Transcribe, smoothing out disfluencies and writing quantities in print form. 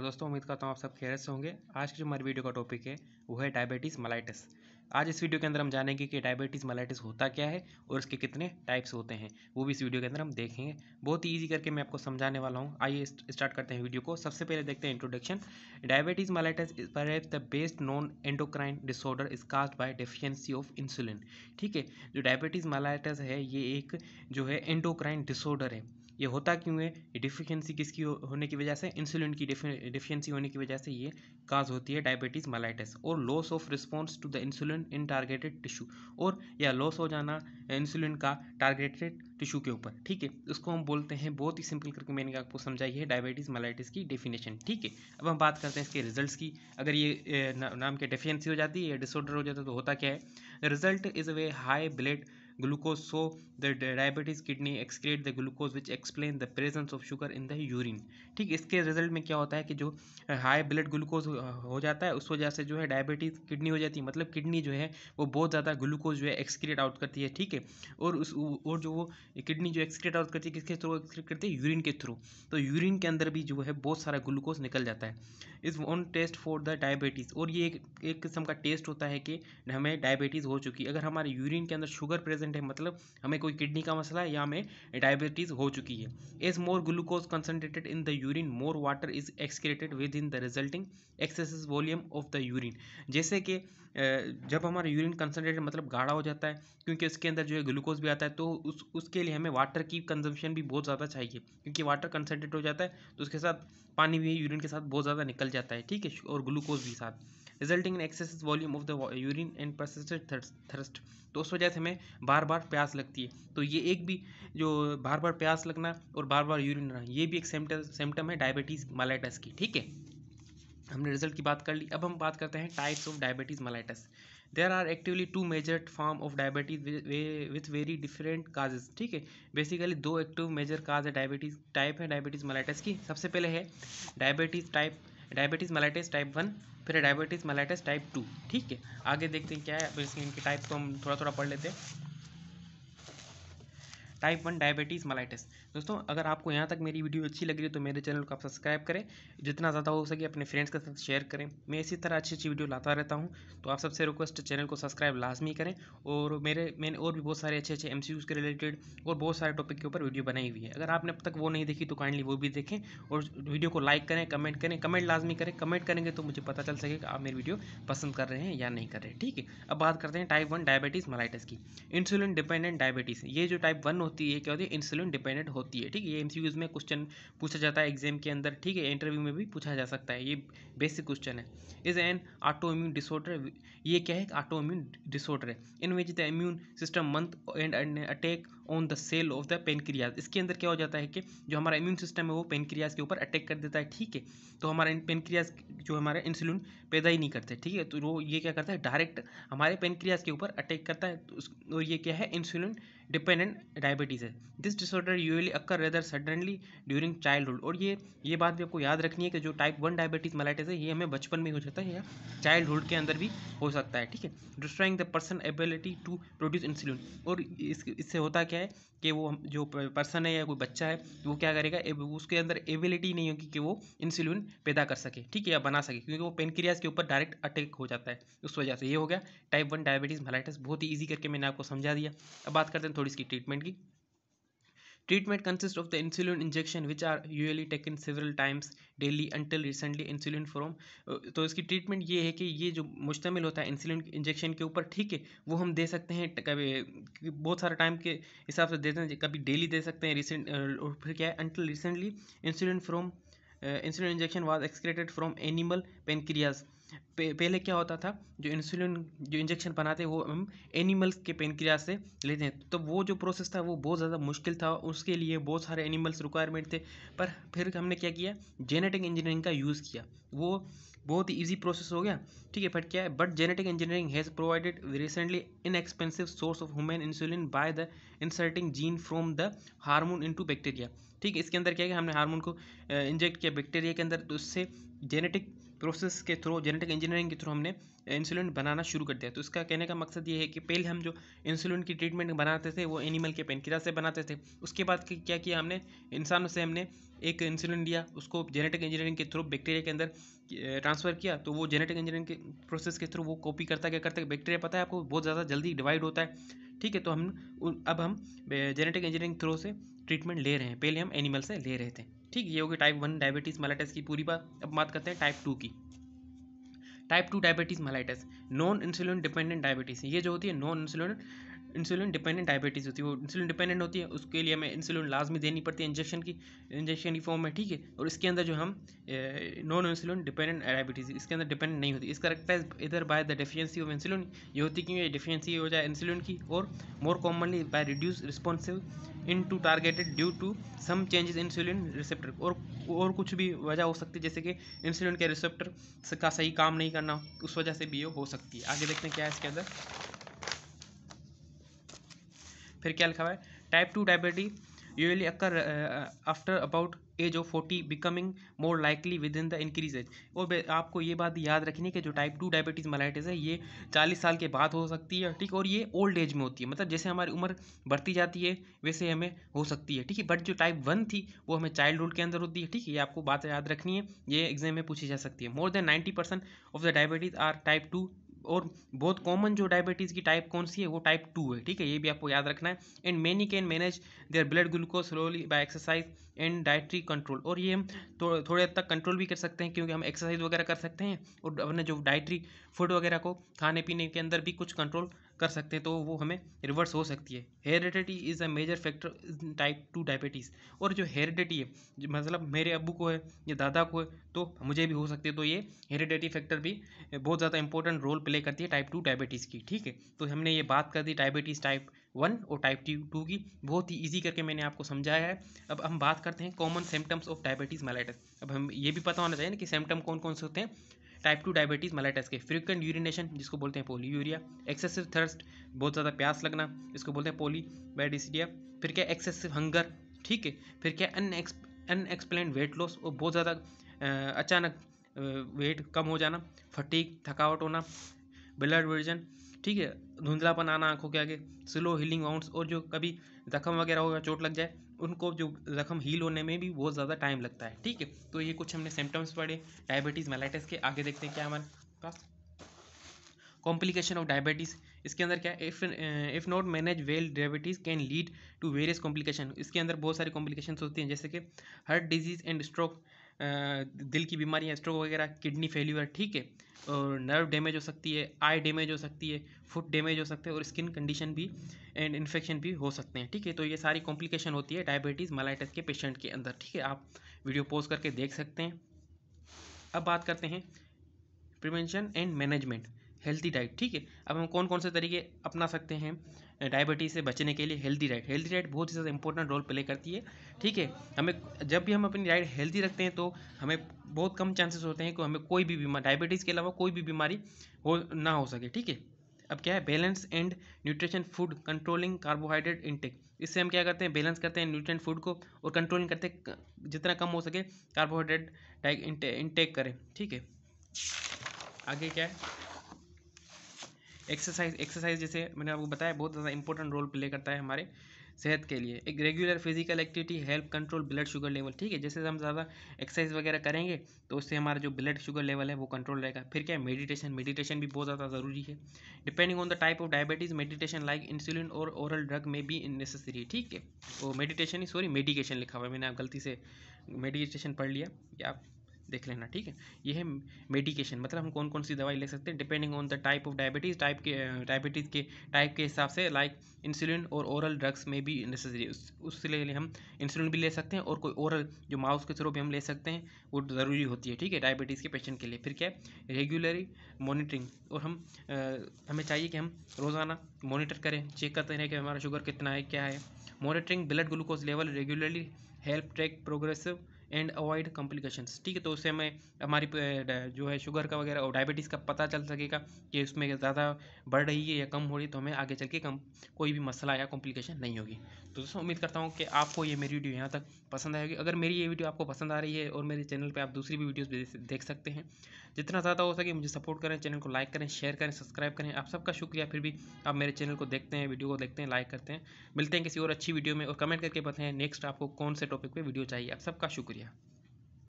दोस्तों, उम्मीद करता हूँ आप सब खैरियत से होंगे। आज की जो हमारी वीडियो का टॉपिक है वो है डायबिटीज़ मेलाइटिस। आज इस वीडियो के अंदर हम जानेंगे कि डायबिटीज़ मेलाइटिस होता क्या है और उसके कितने टाइप्स होते हैं, वो भी इस वीडियो के अंदर हम देखेंगे। बहुत ही ईजी करके मैं आपको समझाने वाला हूँ। आइए स्टार्ट करते हैं वीडियो को। सबसे पहले देखते हैं introduction. Diabetes mellitus is perhaps the best non endocrine disorder is caused by deficiency of insulin. ठीक है, जो डायबिटीज़ मेलाइटिस है ये एक जो है एंडोक्राइन डिसऑर्डर है। ये होता क्यों है? ये डिफिशिएंसी किसकी होने की वजह से, इंसुलिन की डिफिशिएंसी होने की वजह से ये काज होती है डायबिटीज़ मेलाइटिस। और loss of response to the insulin in targeted tissue, और या लॉस हो जाना इंसुलिन का टारगेटेड टिश्यू के ऊपर। ठीक है, उसको हम बोलते हैं, बहुत ही सिंपल करके मैंने आपको समझाई है डायबिटीज़ मेलाइटिस की डेफिनेशन। ठीक है, अब हम बात करते हैं इसके रिजल्ट्स की। अगर ये नाम के डेफिशिएंसी हो जाती है या डिसऑर्डर हो जाता है तो होता क्या है? Result is way high blood glucose, so the diabetes kidney excrete the glucose which explain the presence of sugar in the urine। ठीक, इसके रिजल्ट में क्या होता है कि जो हाई ब्लड ग्लूकोज हो जाता है उस वजह से जो है डायबिटीज़ किडनी हो जाती है। मतलब किडनी जो है वो बहुत ज़्यादा ग्लूकोज जो है एक्सक्रीट आउट करती है। ठीक है, और जो वो किडनी जो एक्सक्रीट आउट करती है किसके थ्रू एक्सक्रीट करती है? यूरिन के थ्रू। तो यूरिन के अंदर भी जो है बहुत सारा ग्लूकोज निकल जाता है। Is one test for the diabetes, और ये एक किस्म का टेस्ट होता है कि हमें डायबिटीज़ हो चुकी है। अगर हमारे यूरिन के अंदर शुगर प्रेजेंट है, मतलब हमें कोई किडनी का मसला है या हमें डायबिटीज़ हो चुकी है। As more glucose concentrated in the urine more water is excreted with in the resulting excessive volume of the urine. जैसे कि जब हमारा यूरिन कंसनट्रेटेड मतलब गाढ़ा हो जाता है, क्योंकि उसके अंदर जो है ग्लूकोज भी आता है, तो उसके लिए हमें वाटर की कंजम्पशन भी बहुत ज़्यादा चाहिए, क्योंकि वाटर कंसनट्रेट हो जाता है तो उसके साथ पानी भी यूरिन के साथ बहुत ज़्यादा निकल जाता है। ठीक है, और ग्लूकोज भी साथ, resulting in excessive volume of the urine and persistent thirst. तो उस वजह से हमें बार बार प्यास लगती है। तो ये एक भी जो बार बार प्यास लगना और बार बार यूरिन आना, ये भी एक सिम्टम है डायबिटीज़ मेलाइटिस की। ठीक है, हमने रिजल्ट की बात कर ली। अब हम बात करते हैं types of diabetes mellitus. There are actively two major form of diabetes with very different causes. ठीक है, बेसिकली दो एक्टिव मेजर काज है डायबिटीज़ टाइप है डायबिटीज़ मेलाइटिस की। सबसे पहले है डायबिटीज़ मेलाइटिस टाइप 1, फिर है डायबिटीज़ मेलाइटिस टाइप 2। ठीक है, आगे देखते हैं क्या है। अब इनके टाइप को हम थोड़ा थोड़ा पढ़ लेते हैं। Type 1 diabetes mellitus. दोस्तों, अगर आपको यहाँ तक मेरी वीडियो अच्छी लग रही है तो मेरे चैनल को आप सब्सक्राइब करें, जितना ज़्यादा हो सके अपने फ्रेंड्स के साथ शेयर करें। मैं इसी तरह अच्छी अच्छी वीडियो लाता रहता हूँ, तो आप सबसे रिक्वेस्ट चैनल को सब्सक्राइब लाजमी करें। और मैंने और भी बहुत सारे अच्छे अच्छे MCQs के रिलेटेड और बहुत सारे टॉपिक के ऊपर वीडियो बनाई हुई है। अगर आपने अब तक वो नहीं देखी तो काइंडली वो भी देखें, और वीडियो को लाइक करें, कमेंट करें। कमेंट लाजमी करें, कमेंट करेंगे तो मुझे पता चल सकेगा आप मेरी वीडियो पसंद कर रहे हैं या नहीं कर रहे। ठीक है, अब बात करते हैं टाइप 1 डायबिटीज़ मेलाइटिस की। इंसुलिन डिपेंडेंट डायबिटीज़, ये जो टाइप 1 होती है क्या होती है? इंसुलिन डिपेंडेंट होती है। ठीक है, ये MCQs में क्वेश्चन पूछा जाता है एग्जाम के अंदर। ठीक है, इंटरव्यू में भी पूछा जा सकता है, ये बेसिक क्वेश्चन है। Is an autoimmune disorder, ये क्या है? ऑटो इम्यून डिसऑर्डर है in which the immune system mount and attack on the cell of the pancreas. इसके अंदर क्या हो जाता है कि जो हमारा इम्यून सिस्टम है वो पेनक्रियाज के ऊपर अटैक कर देता है। ठीक है, तो हमारा पेनक्रियाज जो हमारा इंसुलिन पैदा ही नहीं करते। ठीक है, तो वो ये क्या करता है? डायरेक्ट हमारे पेनक्रियाज के ऊपर अटैक करता है। तो ये क्या है? इंसुलिन डिपेंडेंट डायबिटीज़ है। This disorder usually occur rather suddenly during childhood. और ये बात भी आपको याद रखनी है कि जो टाइप 1 डायबिटीज़ मेलाइटिस है ये हमें बचपन में हो जाता है या चाइल्डहुड के अंदर भी हो सकता है। ठीक है, destroying the person ability to produce insulin. और इससे होता क्या है कि वो जो पर्सन है या कोई बच्चा है वो क्या करेगा? उसके अंदर एबिलिटी नहीं होगी कि वो इंसुलिन पैदा कर सके। ठीक है, या बना सके, क्योंकि वो पेनक्रियाज के ऊपर डायरेक्ट अटैक हो जाता है। उस वजह से ये हो गया टाइप 1 डायबिटीज़ मेलाइटिस। बहुत ही ईजी करके मैंने आपको समझा दिया। अब बात करते हैं थोड़ी इसकी ट्रीटमेंट की। Treatment consists of the insulin injection which are usually taken several times daily until recently insulin from। तो इसकी ट्रीटमेंट ये है कि ये जो मुश्तमिल होता है इंसुलिन इंजेक्शन के ऊपर। ठीक है, वो हम दे सकते हैं कभी बहुत सारे टाइम के हिसाब से देते हैं, कभी डेली दे सकते हैं रिसेंट, और फिर क्या है? until recently insulin from insulin injection was excreted from animal pancreas. पहले क्या होता था? जो इंजेक्शन बनाते वो हम एनिमल्स के पेनक्रियाज से लेते हैं, तो वो जो प्रोसेस था वो बहुत ज़्यादा मुश्किल था, उसके लिए बहुत सारे एनिमल्स रिक्वायरमेंट थे। पर फिर हमने क्या किया? जेनेटिक इंजीनियरिंग का यूज़ किया, वो बहुत ही ईजी प्रोसेस हो गया। ठीक है, बट क्या है? But genetic engineering has provided recently inexpensive source of human insulin by the inserting gene from the hormone into bacteria. ठीक है, इसके अंदर क्या है कि हमने हार्मोन को इंजेक्ट किया बैक्टीरिया के अंदर, तो उससे जेनेटिक प्रोसेस के थ्रू, जेनेटिक इंजीनियरिंग के थ्रू हमने इंसुलिन बनाना शुरू कर दिया। तो इसका कहने का मकसद ये है कि पहले हम जो इंसुलिन की ट्रीटमेंट बनाते थे वो एनिमल के पेनक्रियाज से बनाते थे। उसके बाद क्या किया हमने? इंसानों से हमने एक इंसुलिन लिया, उसको जेनेटिक इंजीनियरिंग के थ्रू बैक्टीरिया के अंदर ट्रांसफ़र किया, तो वो जेनेटिक इंजीनियरिंग के प्रोसेस के थ्रू वो कॉपी करता क्या करता है, बैक्टीरिया पता है आपको बहुत ज़्यादा जल्दी डिवाइड होता है, ठीक है। तो अब हम जेनेटिक इंजीनियरिंग थ्रू से ट्रीटमेंट ले रहे हैं, पहले हम एनिमल से ले रहे थे, ठीक। ये होगी टाइप 1 डायबिटीज़ मेलाइटस की पूरी बात। अब बात करते हैं टाइप 2 की। Type 2 diabetes mellitus non insulin dependent diabetes, ये जो होती है नॉन इंसुलिन डिपेंडेंट डायबिटीज़ होती है। वो इंसुलिन डिपेंडेंट होती है, उसके लिए हमें इंसुलिन लाजमी देनी पड़ती है इंजेक्शन की फॉर्म में, ठीक है। और इसके अंदर जो हम नॉन इंसुलिन डिपेंडेंट डायबिटीज़, इसके अंदर डिपेंडेंट नहीं होती। इस करेक्टराइज इधर by the deficiency of insulin, ये होती है कि डिफिशिएंसी हो जाए इंसुलिन की, और more commonly by reduce responsive in to targeted due to some changes insulin receptor, और कुछ भी वजह हो सकती है, जैसे कि इंसुलिन के रिसेप्टर का सही काम नहीं करना, उस वजह से भी ये हो सकती है। आगे देखते हैं क्या है इसके अंदर। फिर क्या लिखा हुआ है, type 2 diabetes usually occur after about age of 40, becoming more likely with in the increase age. और आपको ये बात याद रखनी है कि जो टाइप 2 डायबिटीज़ मेलाइटिस है ये 40 साल के बाद हो सकती है, ठीक। और ये ओल्ड एज में होती है, मतलब जैसे हमारी उम्र बढ़ती जाती है वैसे हमें हो सकती है, ठीक है। बट जो टाइप 1 थी वो हमें चाइल्डहुड के अंदर होती है, ठीक है। ये आपको बात याद रखनी है, ये एग्जाम में पूछी जा सकती है। More than 90% of the diabetes are type 2, और बहुत कॉमन जो डायबिटीज़ की टाइप कौन सी है, वो टाइप 2 है, ठीक है। ये भी आपको याद रखना है। And many can manage their blood glucose slowly by exercise and dietary control, और ये हम थोड़े हद तक कंट्रोल भी कर सकते हैं, क्योंकि हम एक्सरसाइज वगैरह कर सकते हैं, और अपने जो डाइटरी फूड वगैरह को खाने पीने के अंदर भी कुछ कंट्रोल कर सकते हैं, तो वो हमें रिवर्स हो सकती है। Heredity is a major factor in type 2 diabetes, और जो हेरिडिटी है, मतलब मेरे अब्बू को है या दादा को है तो मुझे भी हो सकती है, तो ये हेरिडिटी फैक्टर भी बहुत ज़्यादा इंपॉर्टेंट रोल प्ले करती है टाइप 2 डायबिटीज़ की, ठीक है। तो हमने ये बात कर दी डायबिटीज़ टाइप 1 और टाइप 2 की, बहुत ही ईजी करके मैंने आपको समझाया है। अब हम बात करते हैं common symptoms of diabetes mellitus. अब हम ये भी पता होना चाहिए ना कि सिम्टम कौन कौन से होते हैं टाइप 2 डायबिटीज़ मेलाइटस के। फ्रीक्वेंट यूरिनेशन, जिसको बोलते हैं पोलीयूरिया। एक्सेसिव थर्स्ट, बहुत ज़्यादा प्यास लगना, इसको बोलते हैं पोलीबैडिसिडिया। फिर क्या, एक्सेसिव हंगर, ठीक है। फिर क्या, अनएक्सप्लेन्ड वेट लॉस, और बहुत ज़्यादा अचानक वेट कम हो जाना। फटीग, थकावट होना। ब्लड वर्जन, ठीक है, धुंधलापन आना आंखों के आगे। स्लो हीलिंग वाउंड्स, और जो कभी जख्म वगैरह हो या चोट लग जाए उनको जो जख्म हील होने में भी बहुत ज़्यादा टाइम लगता है, ठीक है। तो ये कुछ हमने सिम्टम्स पढ़े डायबिटीज़ मेलाइटिस के। आगे देखते हैं क्या हमारे पास, कॉम्प्लिकेशन ऑफ डायबिटीज़। इसके अंदर क्या है, if not manage well diabetes can lead to various complication. इसके अंदर बहुत सारी कॉम्प्लिकेशंस होती हैं, जैसे कि हार्ट डिजीज़ एंड स्ट्रोक, दिल की बीमारियाँ, स्ट्रोक वगैरह, किडनी फेल्यूर, ठीक है। और नर्व डैमेज हो सकती है, आई डैमेज हो सकती है, फुट डैमेज हो सकते हैं, और स्किन कंडीशन भी एंड इन्फेक्शन भी हो सकते हैं, ठीक है। तो ये सारी कॉम्प्लिकेशन होती है डायबिटीज़ मेलाइटिस के पेशेंट के अंदर, ठीक है। आप वीडियो पॉज करके देख सकते हैं। अब बात करते हैं prevention and management, healthy diet, ठीक है। अब हम कौन कौन से तरीके अपना सकते हैं डायबिटीज़ से बचने के लिए। हेल्थी डाइट बहुत ही ज़्यादा इंपॉर्टेंट रोल प्ले करती है, ठीक है। हमें जब भी हम अपनी डाइट हेल्थी रखते हैं तो हमें बहुत कम चांसेस होते हैं कि हमें कोई भी बीमारी, डायबिटीज़ के अलावा कोई भी बीमारी ना हो सके, ठीक है। अब क्या है, balance and nutrition food, controlling carbohydrate intake. इससे हम क्या करते हैं, बैलेंस करते हैं न्यूट्रिएंट फूड को, और कंट्रोलिंग करते हैं जितना कम हो सके कार्बोहाइड्रेट इंटेक करें, ठीक है। आगे क्या है, एक्सरसाइज जैसे मैंने आपको बताया बहुत ज़्यादा इंपॉर्टेंट रोल प्ले करता है हमारे सेहत के लिए। एक regular physical activity help control blood sugar level, ठीक है। जैसे हम ज़्यादा एक्सरसाइज वगैरह करेंगे तो उससे हमारा जो ब्लड शुगर लेवल है वो कंट्रोल रहेगा। फिर क्या है, मेडिटेशन भी बहुत ज़्यादा ज़रूरी है। Depending on the type of diabetes, meditation like insulin और ओरल ड्रग में बी नेसेसरी, ठीक है। वो मेडिकेशन लिखा हुआ है, मैंने आप गलती से मेडिटेशन पढ़ लिया, या आप देख लेना, ठीक है। ये है मेडिकेशन, मतलब हम कौन कौन सी दवाई ले सकते हैं depending on the type of diabetes, diabetes के टाइप के हिसाब से, लाइक इंसुलिन और ओरल ड्रग्स में भी नेसेसरी, उससे लिए हम इंसुलिन भी ले सकते हैं, और कोई ओरल जो माउस के थ्रू भी हम ले सकते हैं वो ज़रूरी होती है, ठीक है, डायबिटीज़ के पेशेंट के लिए। फिर क्या है, रेगुलरी मॉनिटरिंग, और हमें चाहिए कि हम रोज़ाना मॉनिटर करें, चेक करते रहें कि हमारा शुगर कितना है, क्या है। Monitoring blood glucose level regularly help track progressive and avoid complications. ठीक है, तो उससे हमें हमारी जो है शुगर का वगैरह और डायबिटीज़ का पता चल सकेगा कि उसमें ज़्यादा बढ़ रही है या कम हो रही है, तो हमें आगे चल के कोई भी मसला या कॉम्प्लिकेशन नहीं होगी। तो दोस्तों उम्मीद करता हूँ कि आपको ये मेरी वीडियो यहाँ तक पसंद आएगी। अगर मेरी ये वीडियो आपको पसंद आ रही है और मेरे चैनल पे आप दूसरी भी वीडियोस भी देख सकते हैं। जितना ज़्यादा हो सके मुझे सपोर्ट करें, चैनल को लाइक करें, शेयर करें, सब्सक्राइब करें। आप सबका शुक्रिया। फिर भी आप मेरे चैनल को देखते हैं, वीडियो को देखते हैं, लाइक करते हैं। मिलते हैं किसी और अच्छी वीडियो में, और कमेंट करके बताएं नेक्स्ट आपको कौन से टॉपिक पे वीडियो चाहिए। आप सबका शुक्रिया।